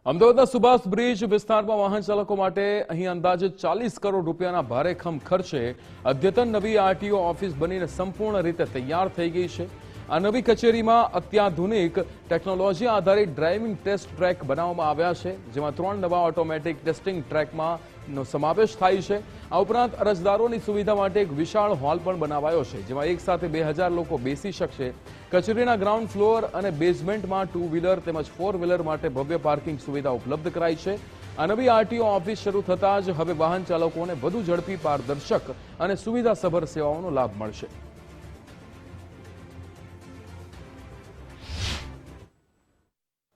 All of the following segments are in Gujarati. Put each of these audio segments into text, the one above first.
અમદાવાદના સુભાષ બ્રિજ વિસ્તારમાં વાહન ચાલકો માટે અહીં અંદાજે 40 કરોડ રૂપિયાના ભારેખમ ખર્ચે અદ્યતન નવી આરટીઓ ઓફિસ બનીને સંપૂર્ણ રીતે તૈયાર થઈ ગઈ છે। આ નવી કચેરીમાં અત્યાધુનિક ટેકનોલોજી આધારિત ડ્રાઇવિંગ ટેસ્ટ ટ્રેક બનાવવામાં આવ્યા છે, જેમાં 3 નવા ઓટોમેટિક ટેસ્ટિંગ ટ્રેકમાં નો સમાવેશ થાય છે। આ ઉપરાંત અરજદારોની સુવિધા માટે એક વિશાળ હોલ પણ બનાવાયો છે, જેમાં એક સાથે 2000 લોકો બેસી શકશે। કચેરીના ગ્રાઉન્ડ ફ્લોર અને બેઝમેન્ટમાં 2 વ્હીલર તેમજ 4 વ્હીલર માટે ભવ્ય પાર્કિંગ સુવિધા ઉપલબ્ધ કરાઈ છે। આ નવી આરટીઓ ઓફિસ શરૂ થતાં જ હવે વાહન ચાલકોને વધુ ઝડપી, પારદર્શક અને સુવિધાસભર સેવાઓનો લાભ મળશે।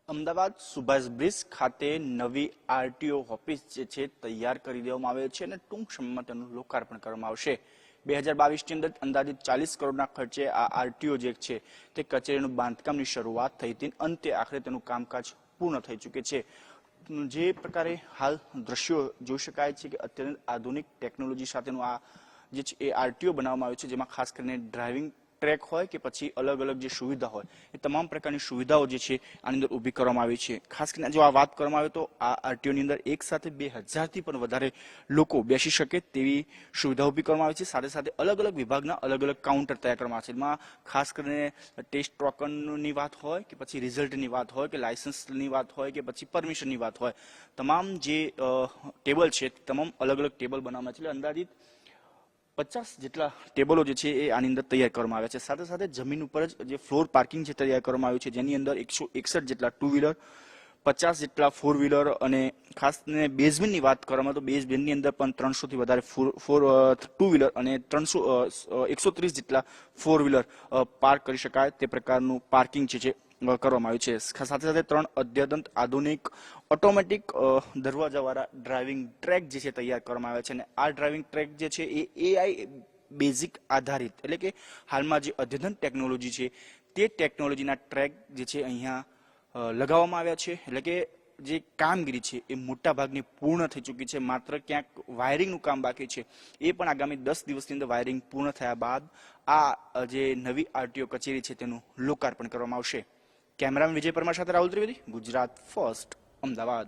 અમદાવાદ સુભાષ બ્રિજ ખાતે નવી આરટીઓ ઓફિસ જે છે તૈયાર કરી દેવામાં આવે છે અને ટૂંક સમયમાં તેનું લોકાર્પણ કરવામાં આવશે। 2022ની અંદર અંદાજિત 40 કરોડના ખર્ચે આ આરટીઓ જે છે તે કચેરીનું બાંધકામની શરૂઆત થઈ હતી, અંતે આખરે તેનું કામકાજ પૂર્ણ થઈ ચૂકે છે। જે પ્રકારે હાલ દ્રશ્યો જોઈ શકાય છે કે અત્યંત આધુનિક ટેકનોલોજી સાથેનું આ જે છે એ આરટીઓ બનાવવામાં આવ્યું છે, જેમાં ખાસ કરીને ડ્રાઇવિંગ ટ્રેક હોય કે પછી અલગ અલગ જે સુવિધા હોય એ તમામ પ્રકારની સુવિધાઓ જે છે આની અંદર ઊભી કરવામાં આવી છે। ખાસ કરીને જો આ વાત કરવામાં આવે તો આ આરટીઓની અંદર એક સાથે 2000થી પણ વધારે લોકો બેસી શકે તેવી સુવિધા ઊભી કરવામાં આવી છે। સાથે સાથે અલગ અલગ વિભાગના અલગ અલગ કાઉન્ટર તૈયાર કરવામાં આવે છે, એમાં ખાસ કરીને ટેસ્ટ ટોકનની વાત હોય કે પછી રિઝલ્ટની વાત હોય કે લાયસન્સની વાત હોય કે પછી પરમિશનની વાત હોય, તમામ જે ટેબલ છે તમામ અલગ અલગ ટેબલ બનાવવામાં છે। અંદાજિત 50 જેટલા ટેબલો જે છે એ આની અંદર તૈયાર કરવામાં આવ્યા છે। સાથે સાથે જમીન ઉપર જ જે ફ્લોર પાર્કિંગ છે તૈયાર કરવામાં આવ્યું છે, જેની અંદર 161 જેટલા 2 વ્હીલર, 50 જેટલા 4 વ્હીલર અને ખાસ કરીને બેઝમેન્ટની વાત કરવામાં તો બેઝમેન્ટની અંદર પણ 300 થી વધારે 2 વ્હીલર અને 130 જેટલા 4 વ્હીલર પાર્ક કરી શકાય તે પ્રકારનું પાર્કિંગ છે કરવામાં આવ્યું છે। સાથે સાથે 3 અદ્યતન આધુનિક ઓટોમેટિક દરવાજાવાળા ડ્રાઇવિંગ ટ્રેક જે છે તૈયાર કરવામાં આવ્યા છે અને આ ડ્રાઇવિંગ ટ્રેક જે છે એ એઆઈ બેઝિક આધારિત, એટલે કે હાલમાં જે અદ્યતન ટેકનોલોજી છે તે ટેકનોલોજીના ટ્રેક જે છે અહીંયા લગાવવામાં આવ્યા છે। એટલે કે જે કામગીરી છે એ મોટા ભાગની પૂર્ણ થઈ ચૂકી છે, માત્ર ક્યાંક વાયરિંગનું કામ બાકી છે, એ પણ આગામી 10 દિવસની અંદર વાયરિંગ પૂર્ણ થયા બાદ આ જે નવી આરટીઓ કચેરી છે તેનું લોકાર્પણ કરવામાં આવશે। કેમેરામેન વિજય પરમાર સાથે રાહુલ ત્રિવેદી, ગુજરાત ફર્સ્ટ, અમદાવાદ।